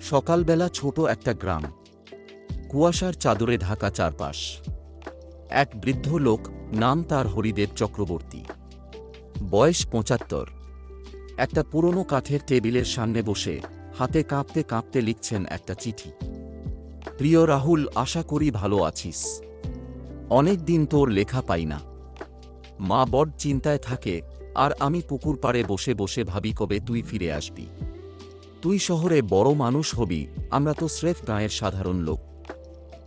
সকালবেলা ছোট একটা গ্রাম, কুয়াশার চাদরে ঢাকা চারপাশ। এক বৃদ্ধ লোক, নাম তার হরিদেব চক্রবর্তী, বয়স ৭৫, একটা পুরনো কাঠের টেবিলের সামনে বসে হাতে কাঁপতে কাঁপতে লিখছেন একটা চিঠি। প্রিয় রাহুল, আশা করি ভালো আছিস। অনেক দিন তোর লেখা পাই না। মা বড় চিন্তায় থাকে, আর আমি পুকুর পাড়ে বসে বসে ভাবি কবে তুই ফিরে আসবি। তুই শহরে বড় মানুষ হবি, আমরা তো স্রেফ গাঁয়ের সাধারণ লোক।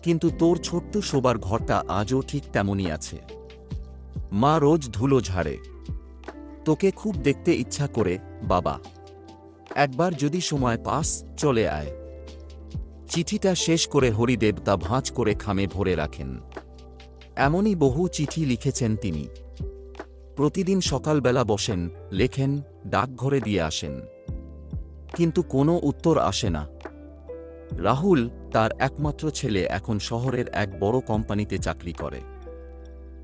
কিন্তু তোর ছোট্ট শোবার ঘরটা আজও ঠিক তেমনই আছে। মা রোজ ধুলো ঝাড়ে। তোকে খুব দেখতে ইচ্ছা করে বাবা। একবার যদি সময় পাস, চলে আয়। চিঠিটা শেষ করে হরিদেব তা ভাঁজ করে খামে ভরে রাখেন। এমনই বহু চিঠি লিখেছেন তিনি। প্রতিদিন সকালবেলা বসেন, লেখেন, ডাকঘরে দিয়ে আসেন। কিন্তু কোনো উত্তর আসে না। রাহুল, তার একমাত্র ছেলে, এখন শহরের এক বড় কোম্পানিতে চাকরি করে।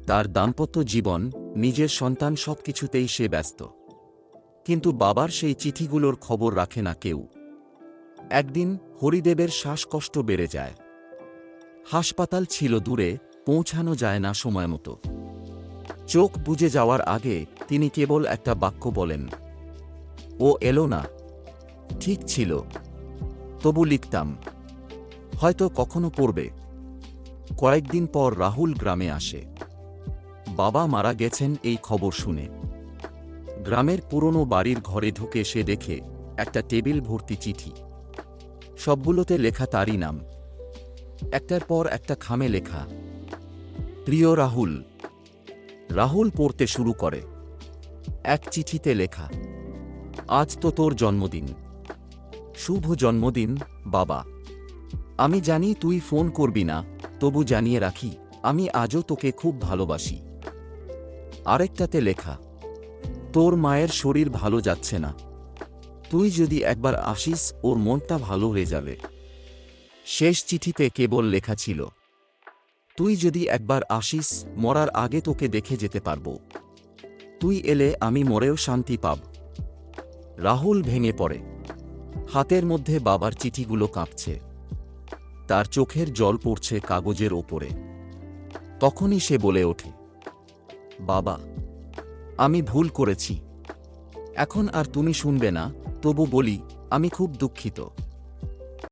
তার দাম্পত্য জীবন, নিজের সন্তান সবকিছুতেই সে ব্যস্ত। কিন্তু বাবার সেই চিঠিগুলোর খবর রাখে না কেউ। একদিন হরিদেবের শ্বাসকষ্ট বেড়ে যায়। হাসপাতাল ছিল দূরে, পৌঁছানো যায় না সময়মতো। চোখ বুজে যাওয়ার আগে তিনি কেবল একটা বাক্য বলেন, ও এলো না। ঠিক ছিল, তবু লিখতাম, হয়তো কখনো পড়বে। কয়েকদিন পর রাহুল গ্রামে আসে। বাবা মারা গেছেন এই খবর শুনে। গ্রামের পুরনো বাড়ির ঘরে ঢুকে সে দেখে একটা টেবিল ভর্তি চিঠি। সবগুলোতে লেখা তারই নাম। একটার পর একটা খামে লেখা, প্রিয় রাহুল। রাহুল পড়তে শুরু করে। এক চিঠিতে লেখা, আজ তো তোর জন্মদিন। শুভ জন্মদিন বাবা। আমি জানি তুই ফোন করবি না, তবু জানিয়ে রাখি, আমি আজও তোকে খুব ভালোবাসি। আরেকটাতে লেখা, তোর মায়ের শরীর ভালো যাচ্ছে না। তুই যদি একবার আসিস, ওর মনটা ভালো হয়ে যাবে। শেষ চিঠিতে কেবল লেখা ছিল, তুই যদি একবার আসিস, মরার আগে তোকে দেখে যেতে পারব। তুই এলে আমি মরেও শান্তি পাব। রাহুল ভেঙে পড়ে। হাতের মধ্যে বাবার চিঠিগুলো কাঁপছে। তার চোখের জল পড়ছে কাগজের ওপরে। তখনই সে বলে ওঠে, বাবা, আমি ভুল করেছি। এখন আর তুমি শুনবে না, তবু বলি, আমি খুব দুঃখিত।